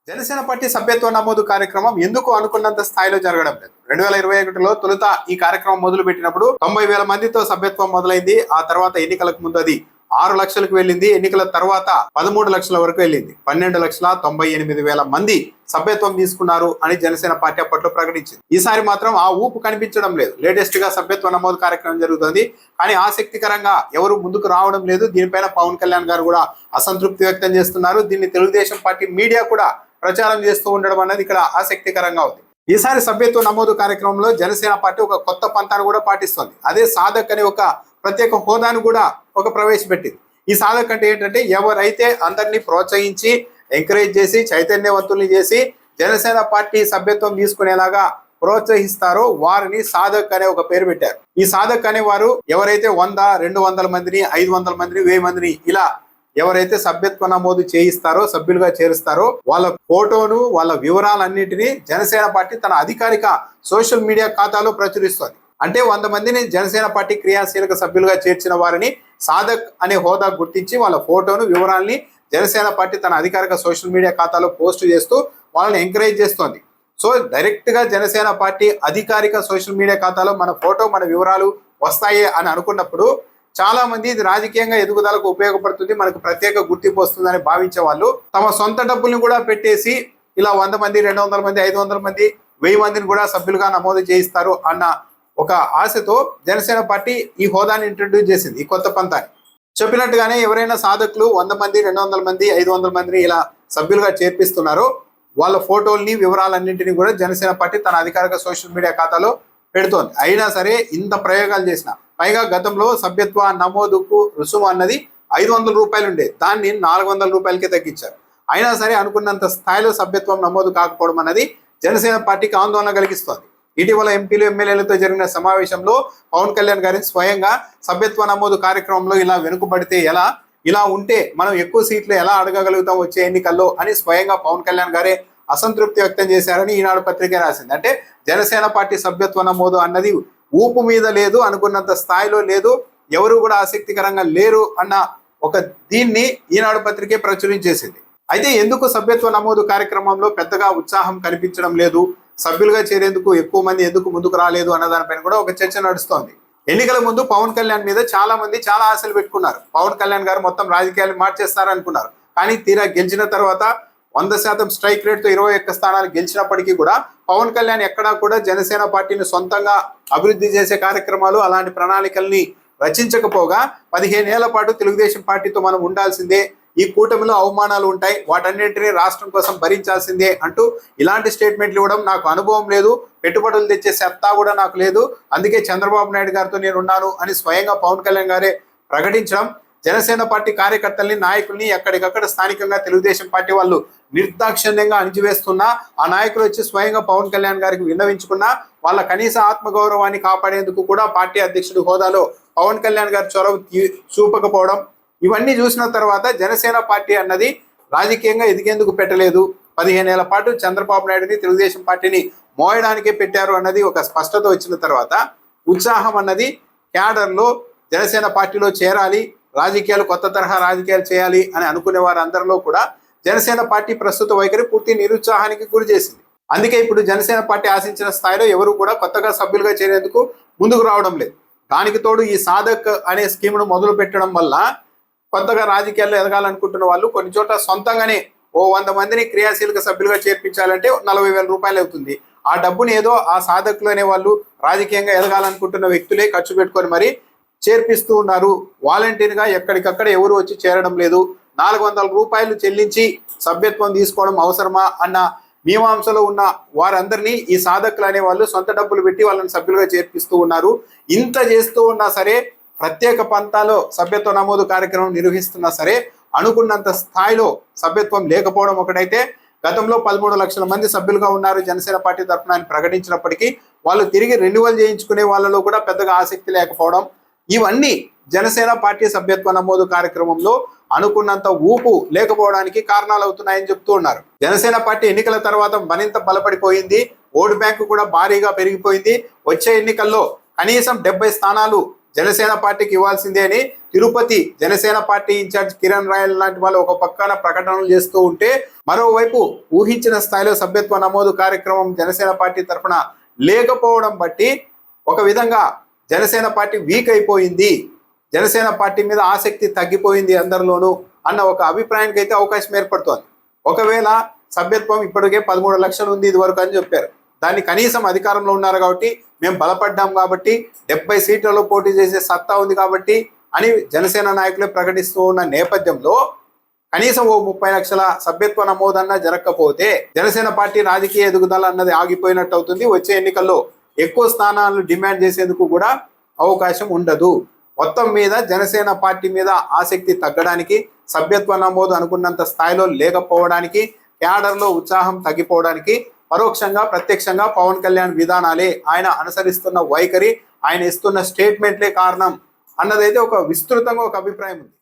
Janasena party సభ్యత్వ నమోదు కార్యక్రమం ఎందుకు అనుకున్నంత స్థాయిలో జరగడం లేదు. 2021లో తొలుత ఈ కార్యక్రమం మొదలు పెట్టినప్పుడు 90,000 మందితో సభ్యత్వం మొదలైంది. ఆ తర్వాత ఎన్నికలకు ముందు అది 6 లక్షలకు వెళ్ళింది. ఎన్నికల తర్వాత 13 లక్షల వరకు వెళ్ళింది. 12,98,000 మంది సభ్యత్వం తీసుకున్నారు అని జనసేన పార్టీ అప్పట్లో ప్రకటించింది. ఈసారి మాత్రం ఆ ఊపు కనిపించడం లేదు. లేటెస్ట్ గా సభ్యత్వ నమోదు కార్యక్రమం జరుగుతుంది, కానీ ఆసక్తికరంగా ఎవరు ముందుకు రావడం లేదు. దీనిపైన పవన్ కళ్యాణ్ గారు కూడా అసంతృప్తి వ్యక్తం చేస్తున్నారు. దీన్ని తెలుగుదేశం పార్టీ మీడియా కూడా ప్రచారం చేస్తూ ఉండడం అనేది ఇక్కడ ఆసక్తికరంగా ఉంది. ఈసారి సభ్యత్వ నమోదు కార్యక్రమంలో జనసేన పార్టీ ఒక కొత్త పంతాను కూడా పాటిస్తోంది. అదే సాధక్ అనే ఒక ప్రత్యేక హోదాను కూడా ప్రవేశపెట్టింది. ఈ సాధక్ అంటే ఏంటంటే, ఎవరైతే అందరినీ ప్రోత్సహించి ఎంకరేజ్ చేసి చైతన్యవంతుల్ని చేసి జనసేన పార్టీ సభ్యత్వం తీసుకునేలాగా ప్రోత్సహిస్తారో వారిని సాధక్ అనే ఒక పేరు పెట్టారు. ఈ సాధక్ అనే వారు ఎవరైతే 100, 200 మందిని, 500 మందిని, 1000 మందిని ఇలా ఎవరైతే సభ్యత్వ నమోదు చేయిస్తారో, సభ్యులుగా చేరుస్తారో వాళ్ళ ఫోటోను, వాళ్ళ వివరాలన్నింటినీ జనసేన పార్టీ తన అధికారిక సోషల్ మీడియా ఖాతాలో ప్రచురిస్తోంది. అంటే 100 మందిని జనసేన పార్టీ క్రియాశీలక సభ్యులుగా చేర్చిన వారిని సాధక్ అనే హోదా గుర్తించి వాళ్ళ ఫోటోను, వివరాల్ని జనసేన పార్టీ తన అధికారిక సోషల్ మీడియా ఖాతాలో పోస్ట్ చేస్తూ వాళ్ళని ఎంకరేజ్ చేస్తోంది. సో డైరెక్ట్ గా జనసేన పార్టీ అధికారిక సోషల్ మీడియా ఖాతాలో మన ఫోటో, మన వివరాలు వస్తాయి అని అనుకున్నప్పుడు చాలా మంది ఇది రాజకీయంగా ఎదుగుదలకు ఉపయోగపడుతుంది, మనకు ప్రత్యేక గుర్తింపు వస్తుందని భావించే వాళ్ళు తమ సొంత డబ్బుల్ని కూడా పెట్టేసి ఇలా 100 మంది, 200 మంది, 500 మంది, 1000 మందిని కూడా సభ్యులుగా నమోదు చేయిస్తారు అన్న ఒక ఆశతో జనసేన పార్టీ ఈ హోదాని ఇంట్రడ్యూస్ చేసింది, ఈ కొత్త పంతాన్ని. చెప్పినట్టుగానే ఎవరైనా సాధకులు 100 మంది, 200 మంది, 500 మందిని ఇలా సభ్యులుగా చేర్పిస్తున్నారో వాళ్ళ ఫోటోల్ని, వివరాలన్నింటినీ కూడా జనసేన పార్టీ తన అధికారిక సోషల్ మీడియా ఖాతాలో పెడుతోంది. అయినా సరే ఇంత ప్రయోగాలు చేసిన, పైగా గతంలో సభ్యత్వ నమోదుకు రుసుము అన్నది 500 రూపాయలు ఉండేది, దాన్ని 400 రూపాయలకే తగ్గించారు. అయినా సరే అనుకున్నంత స్థాయిలో సభ్యత్వం నమోదు కాకపోవడం అన్నది జనసేన పార్టీకి ఆందోళన కలిగిస్తోంది. ఇటీవల ఎంపీలు, ఎమ్మెల్యేలతో జరిగిన సమావేశంలో పవన్ కళ్యాణ్ గారిని స్వయంగా సభ్యత్వ నమోదు కార్యక్రమంలో ఇలా వెనుకబడితే ఎలా, ఇలా ఉంటే మనం ఎక్కువ సీట్లు ఎలా అడగగలుగుతాం వచ్చే ఎన్నికల్లో అని స్వయంగా పవన్ కళ్యాణ్ గారే అసంతృప్తి వ్యక్తం చేశారని ఈనాడు పత్రిక రాసింది. అంటే జనసేన పార్టీ సభ్యత్వ నమోదు అన్నది ఊపు మీద లేదు, అనుకున్నంత స్థాయిలో లేదు, ఎవరు కూడా ఆసక్తికరంగా లేరు అన్న ఒక దీన్ని ఈనాడు పత్రికే ప్రచురించేసింది. అయితే ఎందుకు సభ్యత్వ నమోదు కార్యక్రమంలో పెద్దగా ఉత్సాహం కనిపించడం లేదు, సభ్యులుగా చేరేందుకు ఎక్కువ మంది ఎందుకు ముందుకు రాలేదు అన్న దానిపైన కూడా ఒక చర్చ నడుస్తోంది. ఎన్నికల ముందు పవన్ కళ్యాణ్ మీద చాలా మంది చాలా ఆశలు పెట్టుకున్నారు. పవన్ కళ్యాణ్ గారు మొత్తం రాజకీయాలు మార్చేస్తారనుకున్నారు. కానీ తీరా గెలిచిన తర్వాత 100% స్ట్రైక్ రేట్తో 21 స్థానాలు గెలిచినప్పటికీ కూడా పవన్ కళ్యాణ్ ఎక్కడా కూడా జనసేన పార్టీని సొంతంగా అభివృద్ధి చేసే కార్యక్రమాలు, అలాంటి ప్రణాళికల్ని రచించకపోగా 15 ఏళ్ల పాటు తెలుగుదేశం పార్టీతో మనం ఉండాల్సిందే, ఈ కూటమిలో అవమానాలు ఉంటాయి, వాటన్నింటినీ రాష్ట్రం కోసం భరించాల్సిందే అంటూ ఇలాంటి స్టేట్మెంట్లు ఇవ్వడం, నాకు అనుభవం లేదు, పెట్టుబడులు తెచ్చే సత్తా కూడా నాకు లేదు, అందుకే చంద్రబాబు నాయుడు గారితో నేను ఉన్నాను అని స్వయంగా పవన్ కళ్యాణ్ గారే ప్రకటించడం జనసేన పార్టీ కార్యకర్తల్ని, నాయకుల్ని ఎక్కడికక్కడ స్థానికంగా తెలుగుదేశం పార్టీ వాళ్ళు నిర్దాక్షిణ్యంగా అణిచివేస్తున్నా, ఆ నాయకులు వచ్చి స్వయంగా పవన్ కళ్యాణ్ గారికి విన్నవించుకున్నా వాళ్ళ కనీస ఆత్మగౌరవాన్ని కాపాడేందుకు కూడా పార్టీ అధ్యక్షుడి హోదాలో పవన్ కళ్యాణ్ గారి చొరవ చూపకపోవడం, ఇవన్నీ చూసిన తర్వాత జనసేన పార్టీ అన్నది రాజకీయంగా ఎదిగేందుకు పెట్టలేదు, 15 ఏళ్ల పాటు చంద్రబాబు నాయుడుని, తెలుగుదేశం పార్టీని మోయడానికే పెట్టారు అన్నది ఒక స్పష్టత వచ్చిన తర్వాత ఉత్సాహం అన్నది క్యాడర్లో జనసేన పార్టీలో చేరాలి, రాజకీయాలు, కొత్త తరహా రాజకీయాలు చేయాలి అని అనుకునే వారందరిలో కూడా జనసేన పార్టీ ప్రస్తుత వైఖరి పూర్తి నిరుత్సాహానికి గురి చేసింది. అందుకే ఇప్పుడు జనసేన పార్టీ ఆశించిన స్థాయిలో ఎవరు కూడా కొత్తగా సభ్యులుగా చేరేందుకు ముందుకు రావడం లేదు. దానికి తోడు ఈ సాధక్ అనే స్కీమ్ను మొదలు పెట్టడం వల్ల కొత్తగా రాజకీయాల్లో ఎదగాలనుకుంటున్న వాళ్ళు కొన్ని చోట్ల సొంతంగానే 100 మందిని క్రియాశీలక సభ్యులుగా చేర్పించాలంటే 40,000 రూపాయలు అవుతుంది. ఆ డబ్బుని ఏదో ఆ సాధకులు అనే వాళ్ళు రాజకీయంగా ఎదగాలనుకుంటున్న వ్యక్తులే ఖర్చు పెట్టుకొని మరి చేర్పిస్తూ ఉన్నారు. వాలంటీర్గా ఎక్కడికక్కడ ఎవరు వచ్చి చేరడం లేదు. 400 రూపాయలు చెల్లించి సభ్యత్వం తీసుకోవడం అవసరమా అన్న మీమాంసలో ఉన్న వారందరినీ ఈ సాధకులు అనే వాళ్ళు సొంత డబ్బులు పెట్టి వాళ్ళని సభ్యులుగా చేర్పిస్తూ ఉన్నారు. ఇంత చేస్తూ ఉన్నా సరే, ప్రత్యేక పంతాలో సభ్యత్వ నమోదు కార్యక్రమం నిర్వహిస్తున్నా సరే అనుకున్నంత స్థాయిలో సభ్యత్వం లేకపోవడం ఒకటైతే, గతంలో 13 లక్షల మంది సభ్యులుగా ఉన్నారు జనసేన పార్టీ తరఫున అని ప్రకటించినప్పటికీ వాళ్ళు తిరిగి రెన్యువల్ చేయించుకునే వాళ్ళలో కూడా పెద్దగా ఆసక్తి లేకపోవడం, ఇవన్నీ జనసేన పార్టీ సభ్యత్వ నమోదు కార్యక్రమంలో అనుకున్నంత ఊపు లేకపోవడానికి కారణాలు అవుతున్నాయని చెప్తూ ఉన్నారు. జనసేన పార్టీ ఎన్నికల తర్వాత మరింత బలపడిపోయింది, ఓటు బ్యాంకు కూడా భారీగా పెరిగిపోయింది. వచ్చే ఎన్నికల్లో కనీసం 70 స్థానాలు జనసేన పార్టీకి ఇవ్వాల్సిందే అని తిరుపతి జనసేన పార్టీ ఇన్ఛార్జ్ కిరణ్ రాయల్ లాంటి వాళ్ళు ఒక పక్కన ప్రకటనలు చేస్తూ ఉంటే, మరోవైపు ఊహించిన స్థాయిలో సభ్యత్వ నమోదు కార్యక్రమం జనసేన పార్టీ తరఫున లేకపోవడం బట్టి ఒక విధంగా జనసేన పార్టీ వీక్ అయిపోయింది, జనసేన పార్టీ మీద ఆసక్తి తగ్గిపోయింది అందరిలోనూ అన్న ఒక అభిప్రాయానికి అయితే అవకాశం ఏర్పడుతోంది. ఒకవేళ సభ్యత్వం ఇప్పటికే 13 లక్షలు ఉంది ఇది వరకు అని చెప్పారు, దాన్ని కనీసం అధికారంలో ఉన్నారు కాబట్టి మేము బలపడ్డాం కాబట్టి 70 సీట్లలో పోటీ చేసే సత్తా ఉంది కాబట్టి అని జనసేన నాయకులే ప్రకటిస్తూ ఉన్న నేపథ్యంలో కనీసం ఓ 30 లక్షల సభ్యత్వ నమోదన్నా జరగకపోతే జనసేన పార్టీ రాజకీయ ఎదుగుదల అన్నది ఆగిపోయినట్టు అవుతుంది. వచ్చే ఎన్నికల్లో ఎక్కువ స్థానాలను డిమాండ్ చేసేందుకు కూడా అవకాశం ఉండదు. మొత్తం మీద జనసేన పార్టీ మీద ఆసక్తి తగ్గడానికి, సభ్యత్వ నమోదు అనుకున్నంత స్థాయిలో లేకపోవడానికి, క్యాడర్లో ఉత్సాహం తగ్గిపోవడానికి పరోక్షంగా ప్రత్యక్షంగా పవన్ కళ్యాణ్ విధానాలే, ఆయన అనుసరిస్తున్న వైఖరి, ఆయన ఇస్తున్న స్టేట్మెంట్లే కారణం అన్నదైతే ఒక విస్తృతంగా ఒక అభిప్రాయం ఉంది.